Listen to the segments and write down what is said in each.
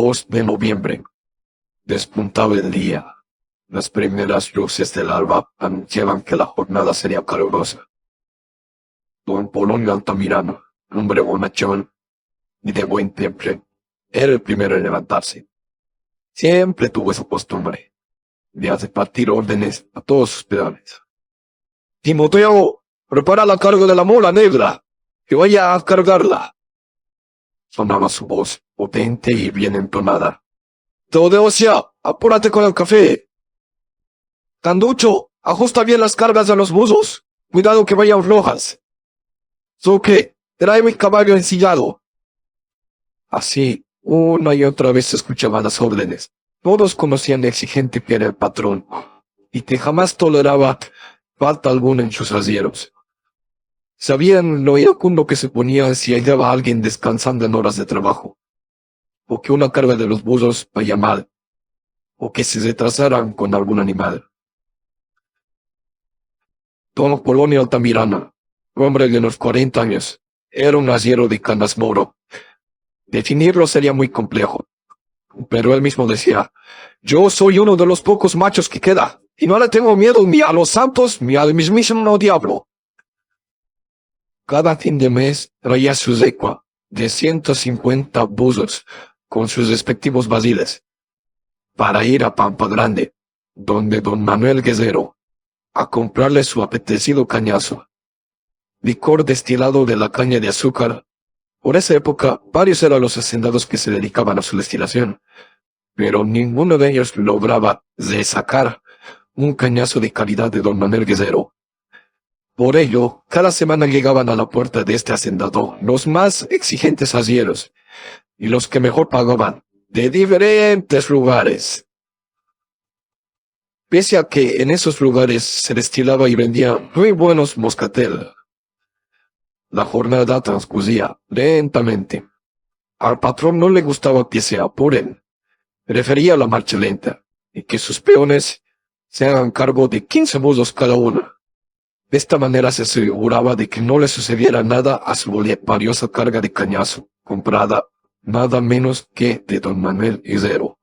2 de noviembre. Despuntaba el día. Las primeras luces del alba anunciaban que la jornada sería calurosa. Don Polonio Altamirano, hombre bonachón y de buen temple, era el primero en levantarse. Siempre tuvo esa costumbre de hacer partir órdenes a todos sus peones. Timoteo, prepara la carga de la mula negra, que vaya a cargarla. Sonaba su voz, potente y bien entonada. Teodosia, apúrate con el café. Canducho, ajusta bien las cargas de los buzos. Cuidado que vayan flojas. Zuke, trae mi caballo ensillado. Así, una y otra vez se escuchaban las órdenes. Todos conocían lo exigente que era el patrón, y que jamás toleraba falta alguna en sus asieros. Sabían lo iracundo que se ponía si hallaba a alguien descansando en horas de trabajo, o que una carga de los buzos vaya mal, o que se retrasaran con algún animal. Don Polonio Altamirano, hombre de unos 40 años, era un asiero de Canas Moro. Definirlo sería muy complejo, pero él mismo decía, yo soy uno de los pocos machos que queda, y no le tengo miedo ni a los santos ni al mismísimo diablo. Cada fin de mes traía su recua de 150 buzos con sus respectivos basiles para ir a Pampa Grande, donde don Manuel Guerrero, a comprarle su apetecido cañazo, licor destilado de la caña de azúcar. Por esa época, varios eran los hacendados que se dedicaban a su destilación, pero ninguno de ellos lograba sacar un cañazo de calidad de don Manuel Guerrero. Por ello, cada semana llegaban a la puerta de este hacendado los más exigentes asieros y los que mejor pagaban, de diferentes lugares. Pese a que en esos lugares se destilaba y vendía muy buenos moscatel, la jornada transcurría lentamente. Al patrón no le gustaba que se apuren, prefería la marcha lenta y que sus peones se hagan cargo de 15 buzos cada uno. De esta manera se aseguraba de que no le sucediera nada a su valiosa carga de cañazo, comprada nada menos que de don Manuel Guerrero.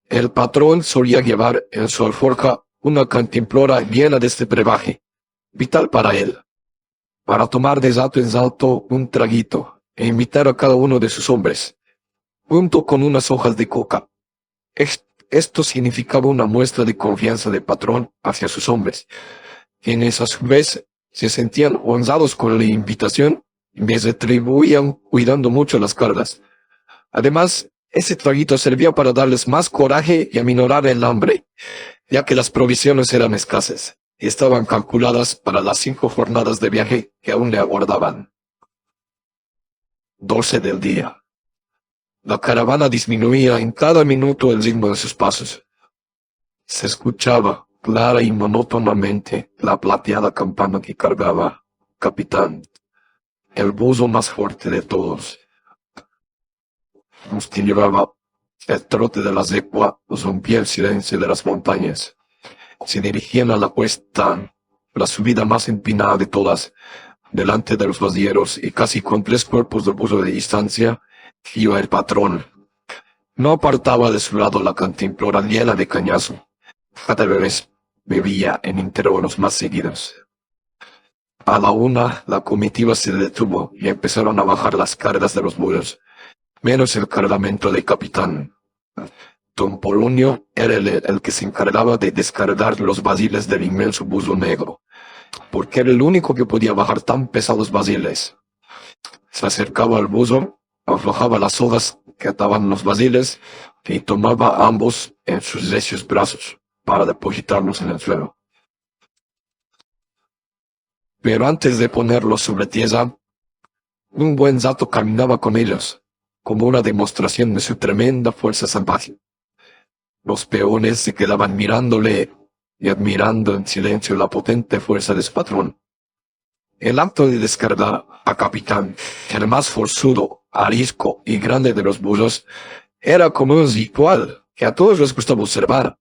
El patrón solía llevar en su alforja una cantimplora llena de este brebaje, vital para él, para tomar de salto en salto un traguito e invitar a cada uno de sus hombres, junto con unas hojas de coca. Esto significaba una muestra de confianza del patrón hacia sus hombres, quienes a su vez se sentían honrados con la invitación y les retribuían cuidando mucho las cargas. Además, ese traguito servía para darles más coraje y aminorar el hambre, ya que las provisiones eran escasas y estaban calculadas para las 5 jornadas de viaje que aún le aguardaban. 12 del día. La caravana disminuía en cada minuto el ritmo de sus pasos. Se escuchaba clara y monótonamente la plateada campana que cargaba Capitán, el buzo más fuerte de todos. Los que llevaba el trote de la recua rompía el silencio de las montañas. Se dirigían a la cuesta, la subida más empinada de todas, delante de los basieros y casi con 3 cuerpos de buzo de distancia, iba el patrón. No apartaba de su lado la cantimplora llena de cañazo. Cada vez bebía en intervalos más seguidos. A la 1 la comitiva se detuvo y empezaron a bajar las cargas de los buzos, menos el cargamento del capitán. Don Polonio era el que se encargaba de descargar los basiles del inmenso buzo negro, porque era el único que podía bajar tan pesados basiles. Se acercaba al buzo, aflojaba las sogas que ataban los basiles y tomaba ambos en sus recios brazos para depositarlos en el suelo. Pero antes de ponerlos sobre tierra, un buen rato caminaba con ellos, como una demostración de su tremenda fuerza salvaje. Los peones se quedaban mirándole y admirando en silencio la potente fuerza de su patrón. El acto de descargar a Capitán, el más forzudo, arisco y grande de los buzos, era como un ritual que a todos les gustaba observar.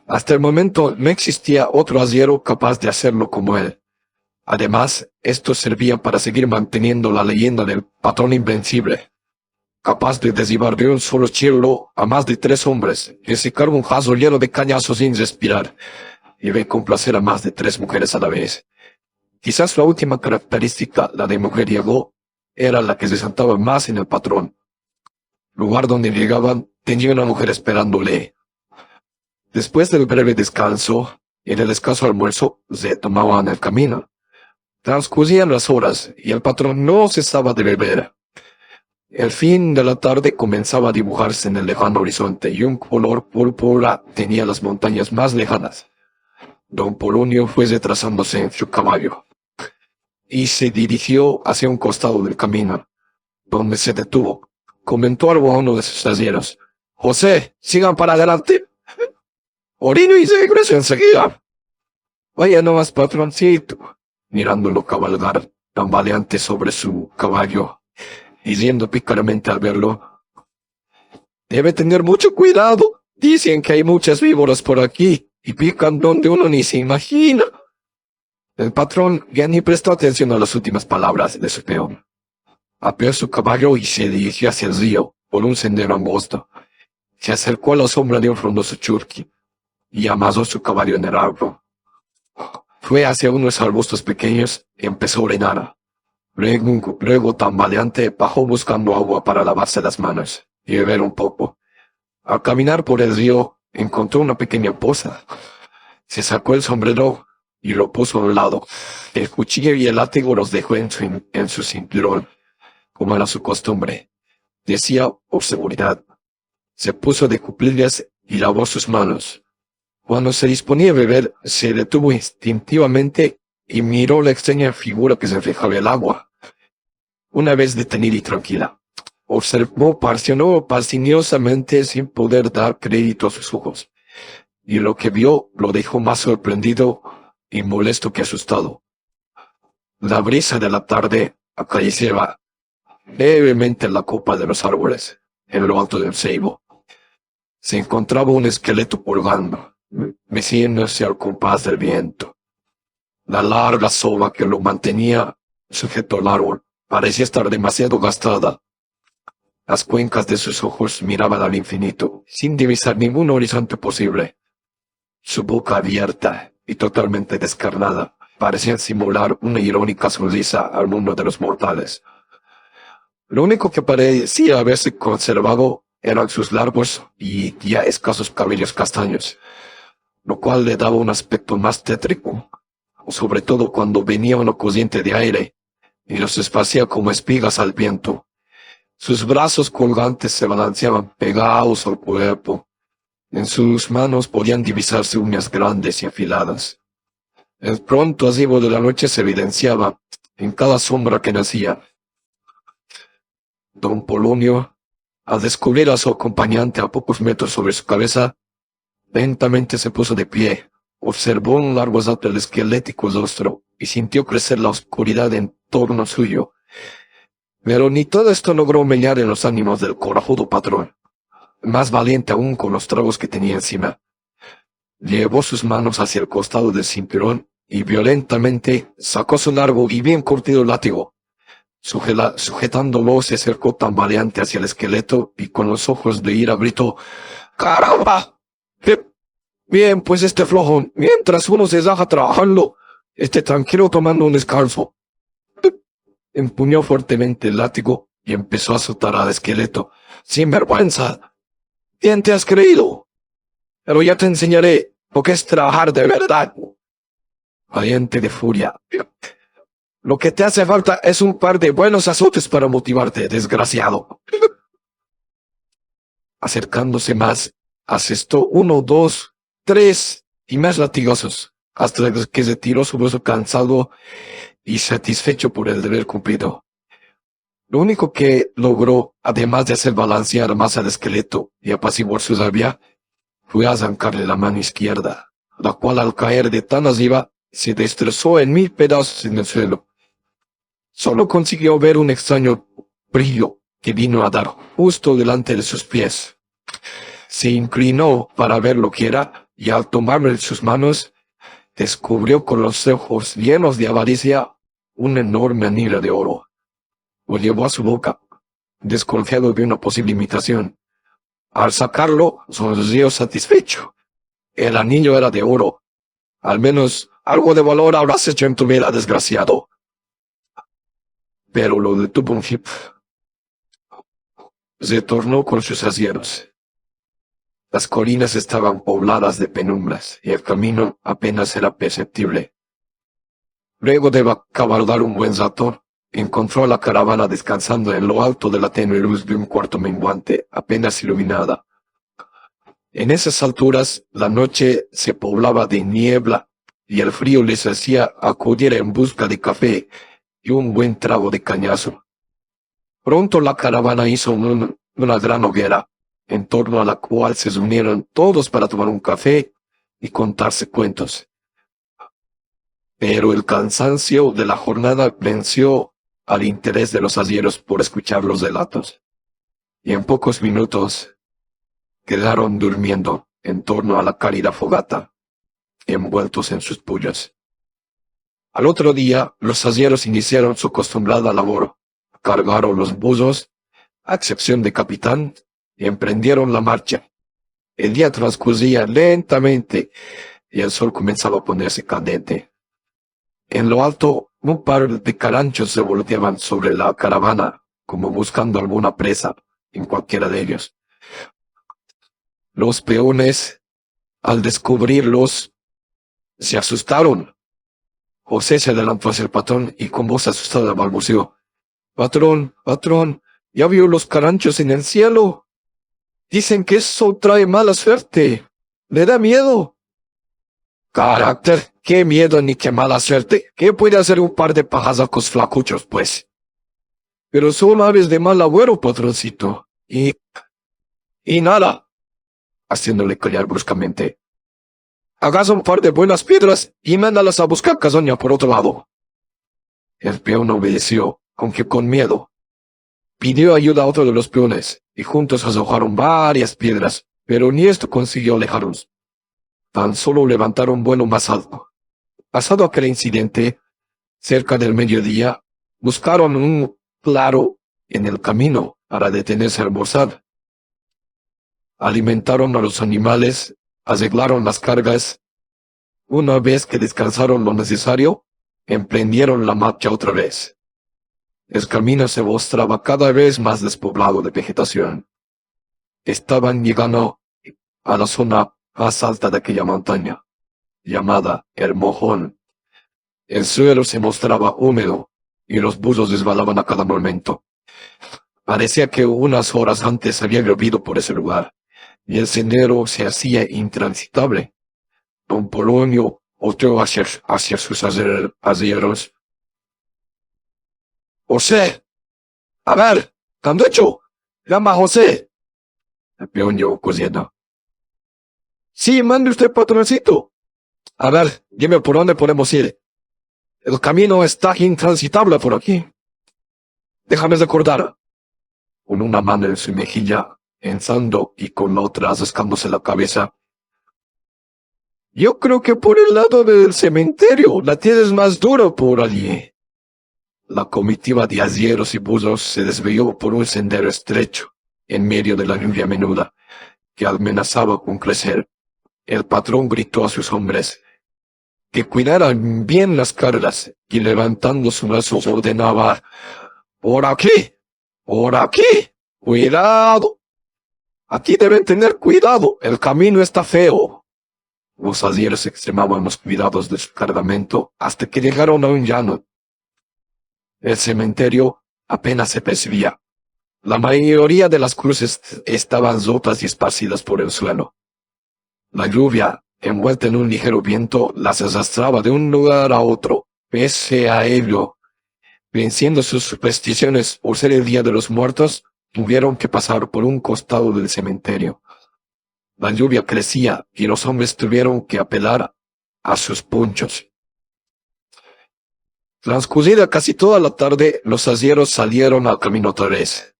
Hasta el momento no existía otro asiero capaz de hacerlo como él. Además, esto servía para seguir manteniendo la leyenda del patrón invencible. capaz de derribar de un solo tiro a más de 3 hombres, y secar un vaso lleno de cañazos sin respirar, y ve complacer a más de 3 mujeres a la vez. Quizás la última característica, la de mujeriego, era la que se sentaba más en el patrón. Lugar donde llegaban, tenía una mujer esperándole. Después del breve descanso y del escaso almuerzo, se tomaban el camino. Transcurrían las horas y el patrón no cesaba de beber. El fin de la tarde comenzaba a dibujarse en el lejano horizonte y un color púrpura tenía las montañas más lejanas. Don Polonio fue retrasándose en su caballo y se dirigió hacia un costado del camino, donde se detuvo. Comentó algo a uno de sus talleros. «José, sigan para adelante. Orino y regreso enseguida». «Vaya nomás, patroncito», mirándolo cabalgar, tambaleante sobre su caballo, y riendo pícaramente al verlo. «Debe tener mucho cuidado. Dicen que hay muchas víboras por aquí, y pican donde uno ni se imagina». El patrón ya ni prestó atención a las últimas palabras de su peón. Apeó su caballo y se dirigió hacia el río, por un sendero angosto. Se acercó a la sombra de un frondoso churqui, y amasó su caballo en el árbol. Fue hacia unos arbustos pequeños y empezó a orinar. Luego tambaleante bajó buscando agua para lavarse las manos y beber un poco. Al caminar por el río, encontró una pequeña poza. Se sacó el sombrero y lo puso a un lado. El cuchillo y el látigo los dejó en su cinturón, como era su costumbre. Decía por seguridad. Se puso de cuclillas y lavó sus manos. Cuando se disponía a beber, se detuvo instintivamente y miró la extraña figura que se reflejaba en el agua. Una vez detenida y tranquila, observó parsimoniousamente sin poder dar crédito a sus ojos, y lo que vio lo dejó más sorprendido y molesto que asustado. La brisa de la tarde acariciaba levemente la copa de los árboles, en lo alto del ceibo. Se encontraba un esqueleto colgando, meciéndose al compás del viento. La larga soga que lo mantenía sujeto al árbol parecía estar demasiado gastada. Las cuencas de sus ojos miraban al infinito, sin divisar ningún horizonte posible. Su boca abierta y totalmente descarnada parecía simular una irónica sonrisa al mundo de los mortales. Lo único que parecía haberse conservado eran sus largos y ya escasos cabellos castaños, lo cual le daba un aspecto más tétrico, sobre todo cuando venía una corriente de aire y los esparcía como espigas al viento. Sus brazos colgantes se balanceaban pegados al cuerpo. En sus manos podían divisarse uñas grandes y afiladas. El pronto arribo de la noche se evidenciaba en cada sombra que nacía. Don Polonio, al descubrir a su acompañante a pocos metros sobre su cabeza, lentamente se puso de pie, observó un largo rato el esquelético rostro y sintió crecer la oscuridad en torno suyo. Pero ni todo esto logró mellar en los ánimos del corajudo patrón, más valiente aún con los tragos que tenía encima. Llevó sus manos hacia el costado del cinturón y violentamente sacó su largo y bien curtido látigo. Sujetándolo, se acercó tambaleante hacia el esqueleto y con los ojos de ira gritó: «¡Caramba! Bien, pues este flojo, mientras uno se deja trabajando, tranquilo tomando un descanso». Empuñó fuertemente el látigo y empezó a azotar al esqueleto. «¡Sin vergüenza! ¿Quién te has creído? Pero ya te enseñaré lo que es trabajar de verdad». Valiente de furia: «Lo que te hace falta es un par de buenos azotes para motivarte, desgraciado». Acercándose más, asestó 1, 2, 3 y más latigazos, hasta que se tiró su brazo cansado y satisfecho por el deber cumplido. Lo único que logró, además de hacer balancear más al esqueleto y apaciguar su rabia, fue arrancarle la mano izquierda, la cual al caer de tan arriba se destrozó en 1000 pedazos en el suelo. Solo consiguió ver un extraño brillo que vino a dar justo delante de sus pies. Se inclinó para ver lo que era y al tomarlo en sus manos, descubrió con los ojos llenos de avaricia un enorme anillo de oro. Lo llevó a su boca, desconfiado de una posible imitación. Al sacarlo, sonrió satisfecho. El anillo era de oro. Al menos algo de valor habrás hecho en tu vida, desgraciado. Pero lo detuvo un jeep. Se tornó con sus asieros. Las colinas estaban pobladas de penumbras y el camino apenas era perceptible. Luego de cabalgar un buen rato, encontró a la caravana descansando en lo alto de la tenue luz de un cuarto menguante apenas iluminada. En esas alturas, la noche se poblaba de niebla y el frío les hacía acudir en busca de café y un buen trago de cañazo. Pronto la caravana hizo una gran hoguera, en torno a la cual se reunieron todos para tomar un café y contarse cuentos. Pero el cansancio de la jornada venció al interés de los arrieros por escuchar los relatos, y en pocos minutos quedaron durmiendo en torno a la cálida fogata, envueltos en sus pullas. Al otro día, los arrieros iniciaron su acostumbrada labor, cargaron los buzos, a excepción de capitán, y emprendieron la marcha. El día transcurría lentamente y el sol comenzaba a ponerse candente. En lo alto, un par de caranchos se volteaban sobre la caravana, como buscando alguna presa en cualquiera de ellos. Los peones, al descubrirlos, se asustaron. José se adelantó hacia el patrón y con voz asustada balbuceó: «Patrón, patrón, ¿ya vio los caranchos en el cielo? Dicen que eso trae mala suerte. ¿Le da miedo?» «Carácter, qué miedo ni qué mala suerte. ¿Qué puede hacer un par de pajarracos flacuchos, pues?» «Pero son aves de mal agüero, patroncito. Y nada», haciéndole callar bruscamente, «hagas un par de buenas piedras y mándalas a buscar casoña por otro lado». El peón obedeció, aunque con miedo. Pidió ayuda a otro de los peones, y juntos arrojaron varias piedras, pero ni esto consiguió alejarlos. Tan solo levantaron vuelo más alto. Pasado aquel incidente, cerca del mediodía, buscaron un claro en el camino para detenerse a almorzar. Alimentaron a los animales, arreglaron las cargas. Una vez que descansaron lo necesario, emprendieron la marcha otra vez. El camino se mostraba cada vez más despoblado de vegetación. Estaban llegando a la zona más alta de aquella montaña, llamada El Mojón. El suelo se mostraba húmedo y los buzos resbalaban a cada momento. Parecía que unas horas antes había llovido por ese lugar, y el sendero se hacía intransitable. Don Polonio volteó hacia sus arrieros. «José, a ver, ¿qué han hecho? Llama a José». El peón llegó corriendo. «Sí, mande usted, patroncito. A ver, dime por dónde podemos ir. El camino está intransitable por aquí». «Déjame recordar». Con una mano en su mejilla, pensando, y con la otra rascándose la cabeza. «Yo creo que por el lado del cementerio, la tierra es más dura por allí». La comitiva de arrieros y buzos se desvió por un sendero estrecho, en medio de la lluvia menuda, que amenazaba con crecer. El patrón gritó a sus hombres que cuidaran bien las cargas, y levantando su brazo ordenaba: «¡Por aquí! ¡Por aquí! ¡Cuidado! Aquí deben tener cuidado, el camino está feo». Los arrieros extremaban los cuidados de su cargamento hasta que llegaron a un llano. El cementerio apenas se percibía. La mayoría de las cruces estaban rotas y esparcidas por el suelo. La lluvia, envuelta en un ligero viento, las arrastraba de un lugar a otro. Pese a ello, venciendo sus supersticiones por ser el Día de los Muertos, tuvieron que pasar por un costado del cementerio. La lluvia crecía y los hombres tuvieron que apelar a sus ponchos. Transcurrida casi toda la tarde, los arrieros salieron al camino otra vez.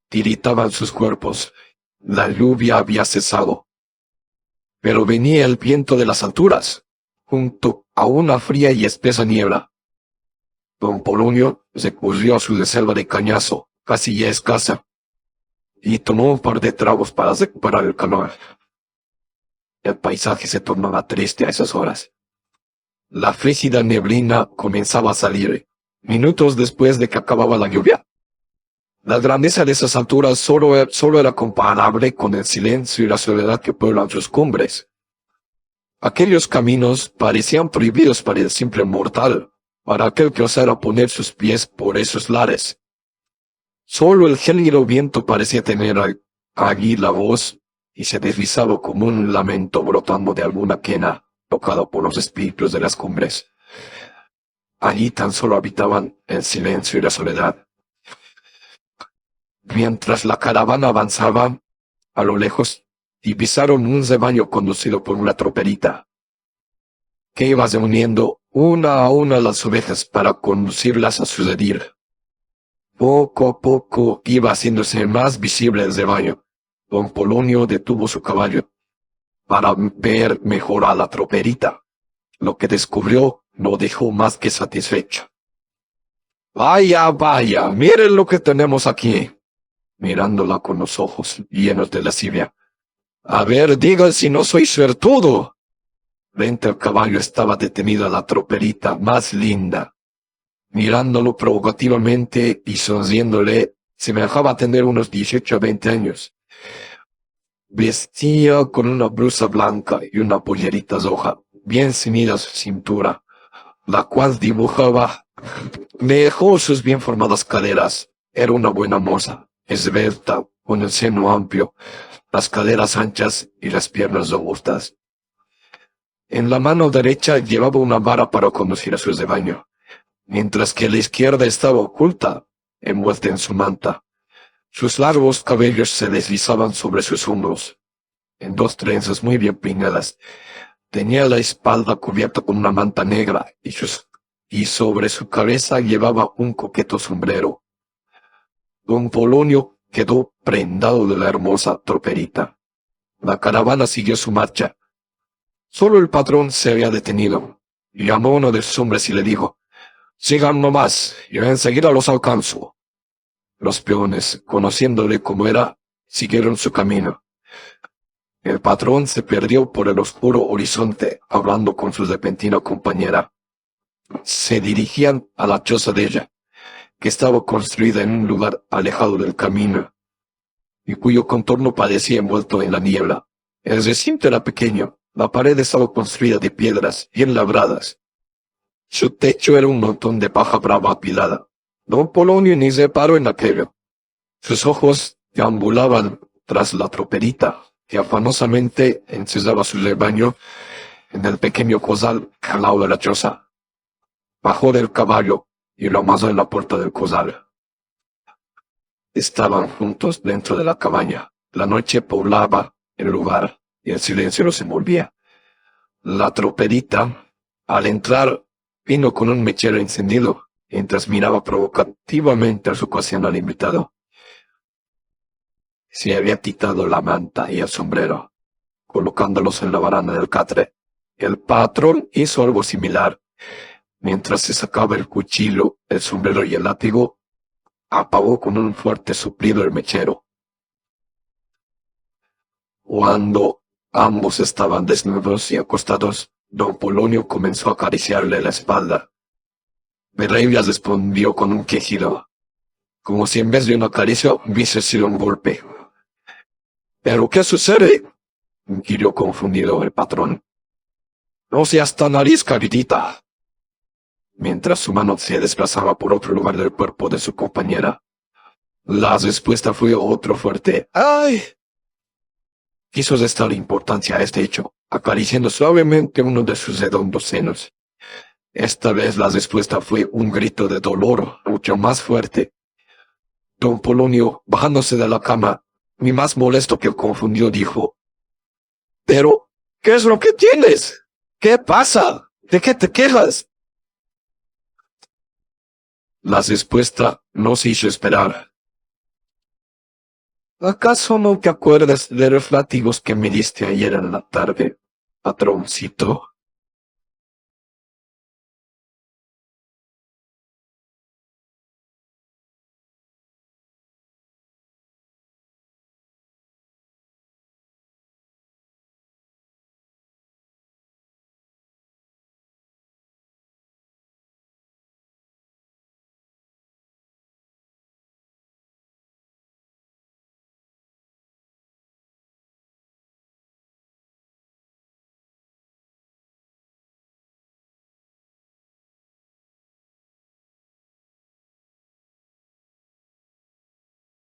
Tiritaban sus cuerpos. La lluvia había cesado. Pero venía el viento de las alturas, junto a una fría y espesa niebla. Don Polonio recurrió a su reserva de cañazo, casi ya escasa, y tomó un par de tragos para recuperar el calor. El paisaje se tornaba triste a esas horas. La frígida neblina comenzaba a salir, minutos después de que acababa la lluvia. La grandeza de esas alturas solo era comparable con el silencio y la soledad que pueblan sus cumbres. Aquellos caminos parecían prohibidos para el simple mortal, para aquel que osara poner sus pies por esos lares. Solo el gélido viento parecía tener allí la voz y se deslizaba como un lamento brotando de alguna quena, tocado por los espíritus de las cumbres. Allí tan solo habitaban el silencio y la soledad. Mientras la caravana avanzaba, a lo lejos, divisaron un rebaño conducido por una troperita, que iba reuniendo una a una las ovejas para conducirlas a su redil. Poco a poco iba haciéndose más visible el rebaño. Don Polonio detuvo su caballo para ver mejor a la troperita. Lo que descubrió lo dejó más que satisfecho. Vaya, vaya, miren lo que tenemos aquí, mirándola con los ojos llenos de lascivia. A ver, digan si no soy suertudo. Frente al caballo estaba detenida la troperita más linda. Mirándolo provocativamente y sonriéndole, semejaba tener unos 18 a 20 años. Vestía con una blusa blanca y una pollerita roja, bien ceñida a su cintura, la cual dibujaba mejor sus bien formadas caderas. Era una buena moza, esbelta, con el seno amplio, las caderas anchas y las piernas robustas. En la mano derecha llevaba una vara para conducir a su rebaño, mientras que la izquierda estaba oculta, envuelta en su manta. Sus largos cabellos se deslizaban sobre sus hombros, en dos trenzas muy bien peinadas. Tenía la espalda cubierta con una manta negra y sobre su cabeza llevaba un coqueto sombrero. Don Polonio quedó prendado de la hermosa troperita. La caravana siguió su marcha. Solo el patrón se había detenido. Llamó a uno de sus hombres y le dijo: «Sigan nomás, yo enseguida los alcanzo». Los peones, conociéndole como era, siguieron su camino. El patrón se perdió por el oscuro horizonte, hablando con su repentina compañera. Se dirigían a la choza de ella, que estaba construida en un lugar alejado del camino, y cuyo contorno parecía envuelto en la niebla. El recinto era pequeño, la pared estaba construida de piedras bien labradas. Su techo era un montón de paja brava apilada. Don Polonio ni reparó en aquello. Sus ojos deambulaban tras la troperita, que afanosamente encerraba su rebaño en el pequeño corral al lado de la choza. Bajó del caballo y lo amasó en la puerta del corral. Estaban juntos dentro de la cabaña. La noche poblaba el lugar y el silencio los envolvía. La troperita, al entrar, vino con un mechero encendido, mientras miraba provocativamente a su ocasional invitado. Se había quitado la manta y el sombrero, colocándolos en la baranda del catre. El patrón hizo algo similar. Mientras se sacaba el cuchillo, el sombrero y el látigo, apagó con un fuerte soplido el mechero. Cuando ambos estaban desnudos y acostados, don Polonio comenzó a acariciarle la espalda. Pero ella respondió con un quejido, como si en vez de una caricia hubiese sido un golpe. «¿Pero qué sucede?», inquirió confundido el patrón. «No seas tan arisca, caridita». Mientras su mano se desplazaba por otro lugar del cuerpo de su compañera, la respuesta fue otro fuerte «¡Ay!». Quiso restar importancia a este hecho, acariciando suavemente uno de sus redondos senos. Esta vez la respuesta fue un grito de dolor mucho más fuerte. Don Polonio, bajándose de la cama, ni más molesto que confundido, dijo: «¿Pero qué es lo que tienes? ¿Qué pasa? ¿De qué te quejas?». La respuesta no se hizo esperar. «¿Acaso no te acuerdas de los látigos que me diste ayer en la tarde, patroncito?».